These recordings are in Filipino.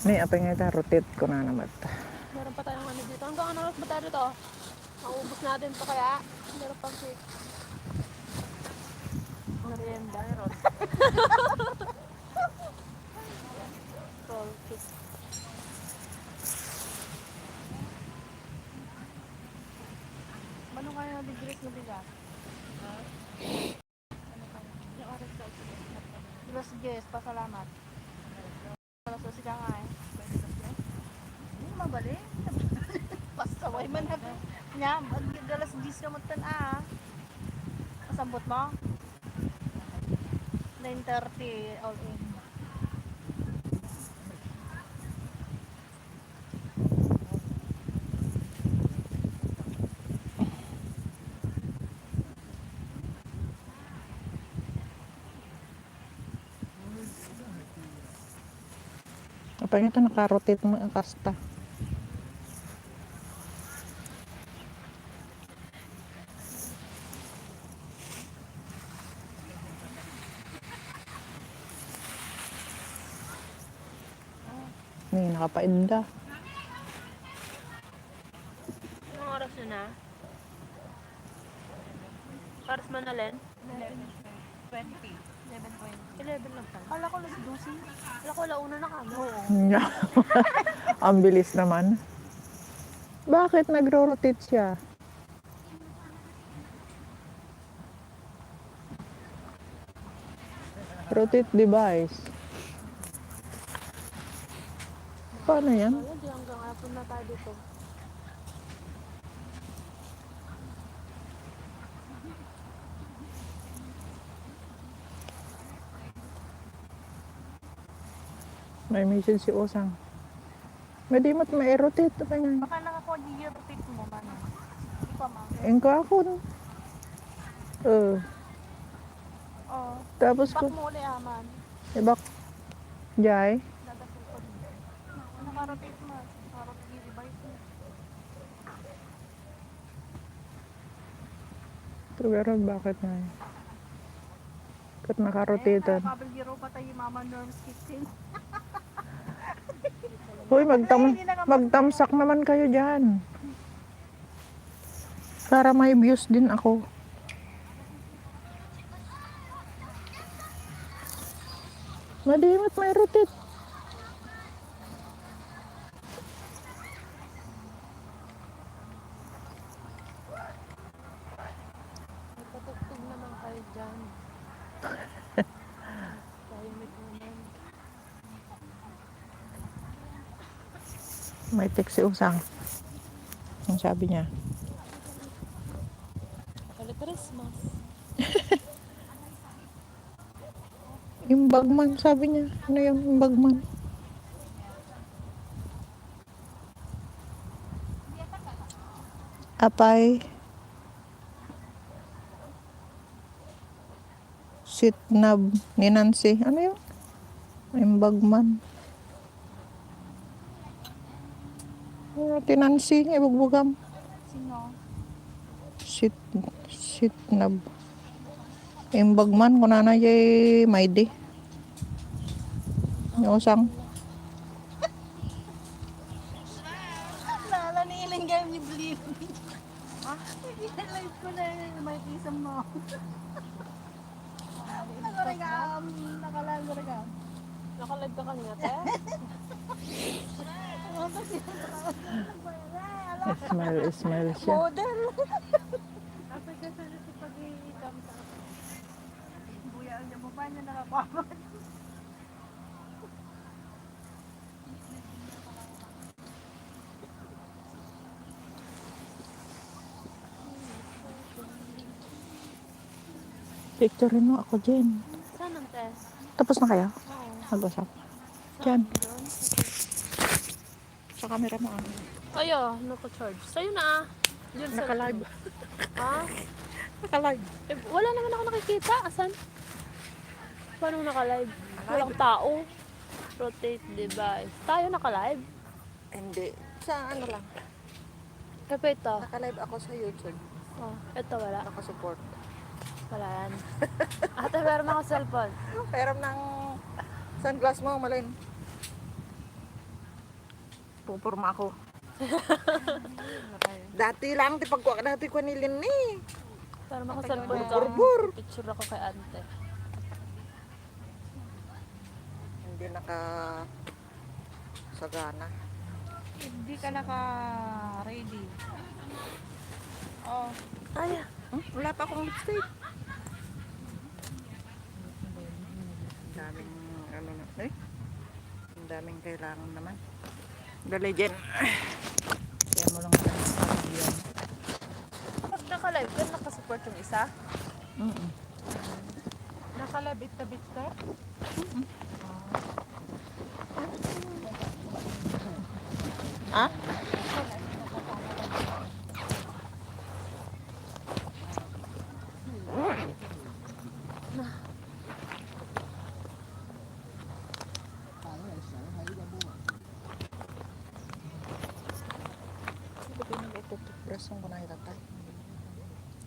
Ni apa nga ita rotate ko na naman. Meron pa tayong ano dito. Hanggang ano ba tayo dito? Maubos natin to kaya. Meron pang cake. Merienda. Roll cake. Ano kaya nabigris na bigas? Yung oras daw. Los Ges, pasalamat. Alas o siya nga eh. Hindi mabali. Pasaway man na. Nya, alas 10 ka magtan Masambot mo? 9:30 all in. Apa nga ito naka-rotate mo ang kasta. Ni nakapainda. Anong oras yun na? Oras man na Len? 11:20. 11 lang pala. Kala ko alas 12. Kala ko alauna na kami. Oo. Ang bilis naman. Bakit nagro-rotate siya? Rotate device. Paano yan? Ayun, di hanggang hapon na tayo dito. May message si Osang. Madi mo't ma-rotate. Apa nga? Baka naka-rotate mo man. Hindi pa ma. Engko ako. Oh. Tapos Bak ko. mo uli aman. Ibak. Jai. Dadasul ko din. Naka-rotate mo. Naka-rotate yung device mo. Pero bakit na? Ba't naka-rotate? Nakabaldiro pa tayo yung Mama Norm's Kitchen. Hoy, magtamsak naman kayo dyan. Para may views din ako. Madimot may rotate. May patugtog naman kayo dyan. Tahimik naman. May text si Usang. Ang sabi niya. Kali Christmas. Yung bagman, sabi niya. Ano yung bagman? Apay. Sitnab ni Nancy. Ano yun? Yung bagman. Ti Nancy, ibugbugam. Sino? Sitnab. Yung bagman, kung na yay Maydi. Yung Usang. Lala ni ilang game ni Believe. Ha? Live ko na yun. May isang mo. Nakaragam. Nakalive ko ragam. Nakalive ka kanya, te? Smile siya. Model. After ka sa pag-i-jam sa ako. Buya ang niya mo pa niya nakapagod. Picturein mo ako dyan. Saan ang te? Tapos na kayo? Oo. Mag-usap. Dyan. Doon? Sa camera mo. Ayo, naka-charge. Sa'yo na Yun sa Naka-live. Ha? Naka-live. Eh, wala naman ako nakikita. Asan? Paano naka-live? Walang tao. Rotate device. Tayo naka-live? Hindi. Sa ano lang. Ito ito. Naka-live ako sa YouTube. Oh, ito wala. Naka-support. Wala yan. Ate, meron ako cellphone. Pero ng sunglass mo, malin. Pupurma ako. Wala tayo. Dati lang, di pagkuha ka dati ko nilin ni. Para Ang makasalpon ka. Burbur. Picture ako kay ante. Hindi naka sagana. Hindi ka naka-ready. Oh, Ay, Wala pa akong lipstick. Ang daming ano na. Ang daming kailangan naman. Dali Jen. Kaya mo lang yan. pag naka-live ka, nakasupport yung isa? Naka-live it the bit ka? Ah? Ito pinag-itutupras ko na itatay.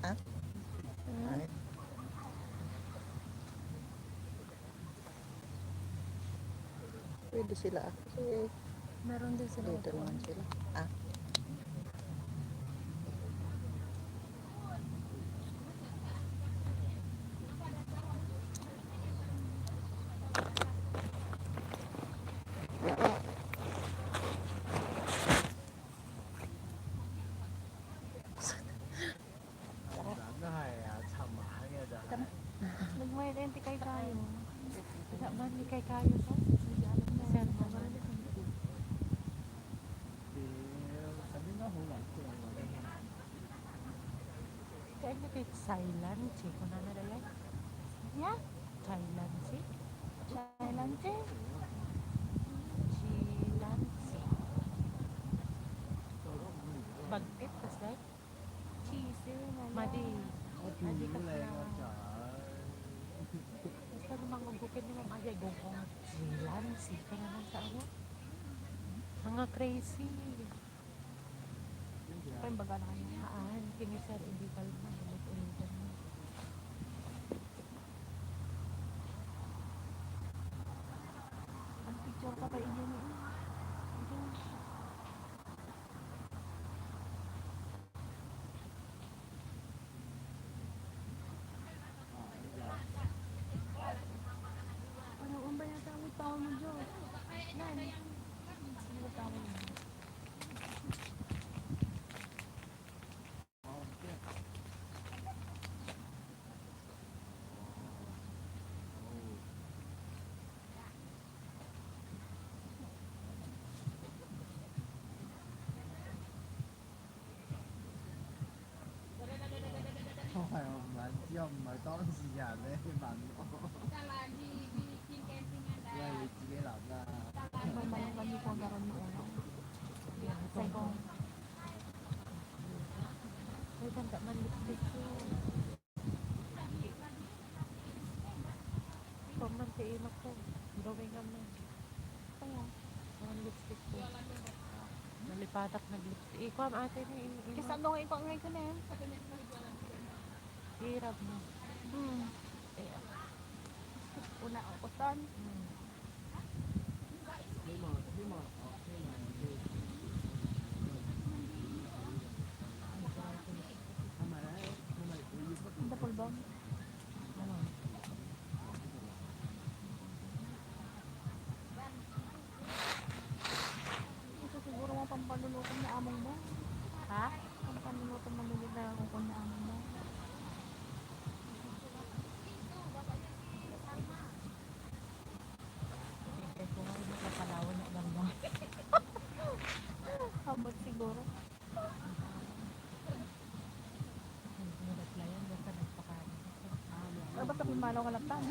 Ah? Ay. Pwede sila ah. Kasi Meron din sila. dito naman sila. Ah? nagmayadente kay tayo. Man, di kay kayo to? Sir, kaya niya kay silent, ko na nalagay. Yeah? Silent, Silent eh. Bagtit, tas like, Cheese eh. madi. Madi ka na. Basta namang magukin ni Ma'am Ajay, gugong silent, ka na lang sa ano. Mga crazy. Pero yung baga na kanya. Haan, kini sir, hindi kalma. Ulit-ulitan mo. Ang picture ka pa inyo ni. Ano ang ba yata ang tao mo, Diyos? Nan. Sino tao mo? May kami po garon mo ulo. Say ko. Ay, tanda man lipstick ko. Paman si Imak ko. Drawing ka man. Kaya. Ang lipstick ko. Nalipatak nag-lipstick. Ikaw ang ate ni Kasi ano nga ipangay ko na yan. Hirap mo. Eh, Una ako tan. Ang pulbong. ano? Ito siguro mga pampalulutom na among mo. Ha? Pampalulutom na nila na kung na among mo. Tingin ko nga rin napalawan na ganda. Habot siguro. Hindi ko na-replyan. Basta nagpakain. Pero basta pimalaw ka lang tan.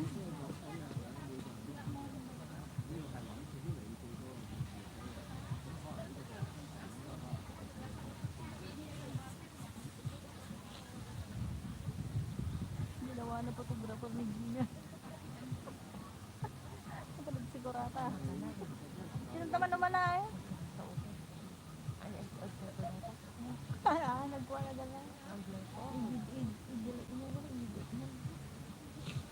Ginawa na photographer ni Gina. Kapalad siguro ata. Sinunta man naman na eh. Ay, ito na ito. Nagkuha na gala. Ang bleko. Hindi.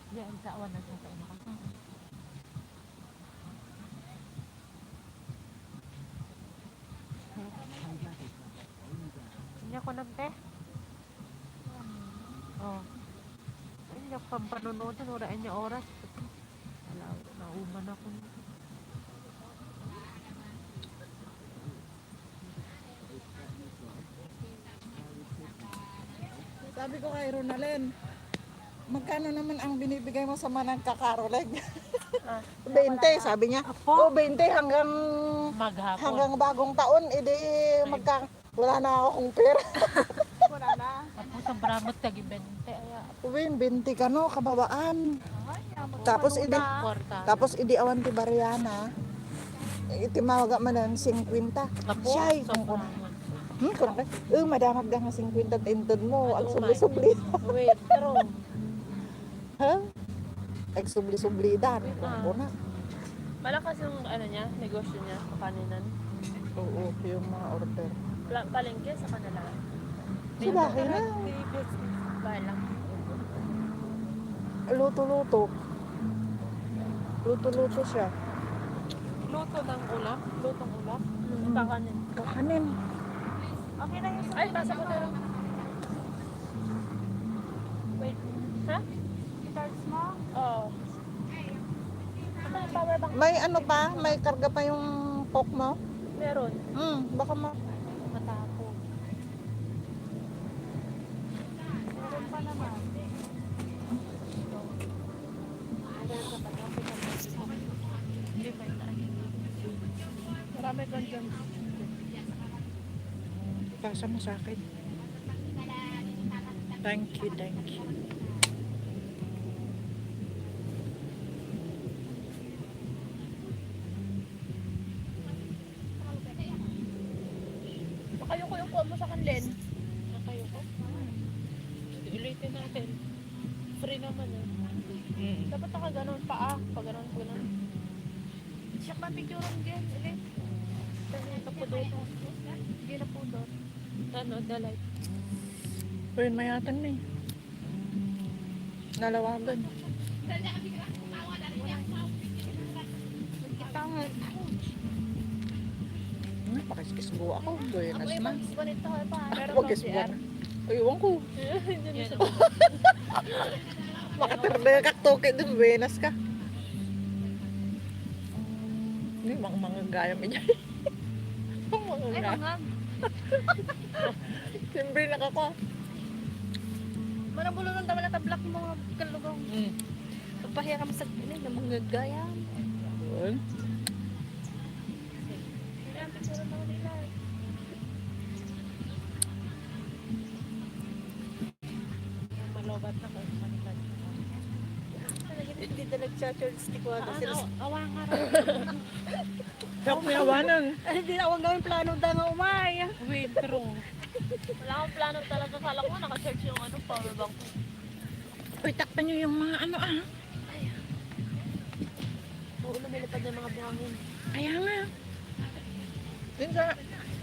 Di, ang tawan na sa taon ka. ako ng te. Oh. Ayun niya pampanonood yun, orain niya oras. Wala, nauman ako. Sabi ko kay Ronalyn, magkano naman ang binibigay mo sa manang kakaroleg? 20, sabi niya. Apo? O 20 hanggang Maghapon. bagong taon, edi wala na akong pera. Wala na. Apo, sa Bramot, tagi-20. Aya, Uwi, 20 ka no, kababaan. Ay, amo. Tapos edi, kwarta. tapos edi awan ti Bariana. Itimawaga man ng 50. Apo, Siyay, sa kung Bramot. kurang ka. Madamag da nga 50 tintod mo. Ang Ano, subli-subli. Wait, pero, Ha? Ay, subli-sublidan. Kurang na. Malakas yung ano niya, negosyo niya, kaninan. Oo, yung mga order. Palengke sa kanila. Sa bahay na. Bahay lang. Luto-luto. Luto-luto siya. luto ng ulam? Lutong ulam? Kakanin. Kakanin. Okay na yung Ay, basa ko na. Wait. Ha? cards mo. Oo. Ano yung power bank? May ano pa? May karga pa yung coke mo? Meron. Baka Matapos. Meron pa naman. Hindi pa yun. Marami kang dyan. pasa mo sa akin. Thank you, thank you. Makayo ko yung kuha mo sa kanlen. Nakayo ko. Ulitin natin. Free naman eh. Dapat nakaganon pa pag ganon. Siya pa picture ng gen. Ulit. Napudot. Hindi na po doon. Ano, dalay. Pwede mayatan na eh. Nalawagan. Kita nga. Pakiskis buwa ako. Buenas Ako na. ibang ganito pa. Pero Ako kisbuwa na. Aywan ko. Yan. Makatarda ka toke dun. Buenas ka. Hindi, mga gaya mo niya. Mga Ay, gaya. hangag. Siyempre nakaka. Manabulo ng dama na tablak mo mga kalugong. Pagpahiya kami sa gilid na mga gaya. Yun. Kailangan picture naman nila. Malobat na ko. Manikan. Hindi talaga charge stick ko. Awa nga rin. Help me awanan. Hindi na akong gawin plano da nga umay. Wait, true. Wala akong plano talaga. Kala ko naka-search yung ano, power bank ko. Uy, takpan nyo yung mga ano Oo, lumilipad yung mga buhangin. Kaya nga. Din sa,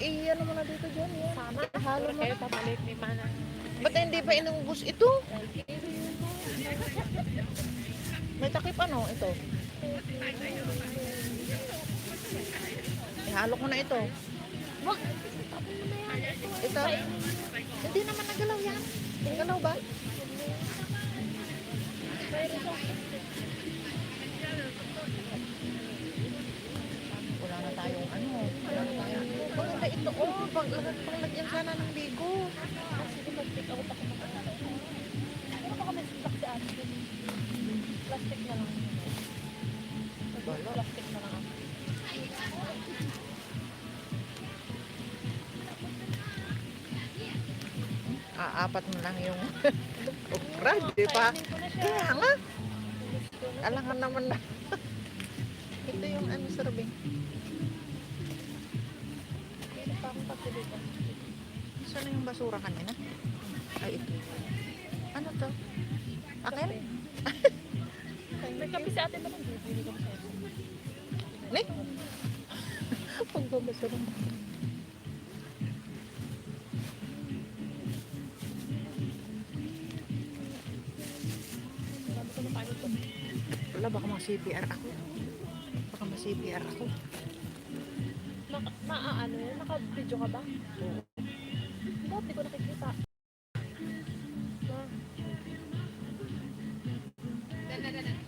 ano mo na dito dyan. Yan. Sama. Halo mo Kayo na. pabalik ni Manang. Ba't hindi pa inuubos ito? May takip ano ito? Ihalo ko na ito. Wag. Ito. Hindi naman nagalaw yan. Nagalaw ba? Wala na tayong ano. Wala na tayong... Maganda ito. Oh, panglagyan sana ng bigo. Sige, mag-take out ako ng ano. Ano pa kami stock si ate? Plastic na lang. Plastic na lang ako. Apat mo lang yung okra, di ba? Kainin ko na siya. Kaya nga. Alangan naman na. Ito yung ano, serving. Hindi pa akong pagpilitan. Saan yung basura kanina? Ay, ito. Ano to? Akin? May kape si ate naman. Bibili kami sa ate. Ni? Pagbabasura mo. Marami ko na kain ito. Wala, baka mag-CPR ako. Baka mag-CPR ako. Ano yun? Naka-video ka ba? Oo. nag-ikot, di ko nakikita. Na.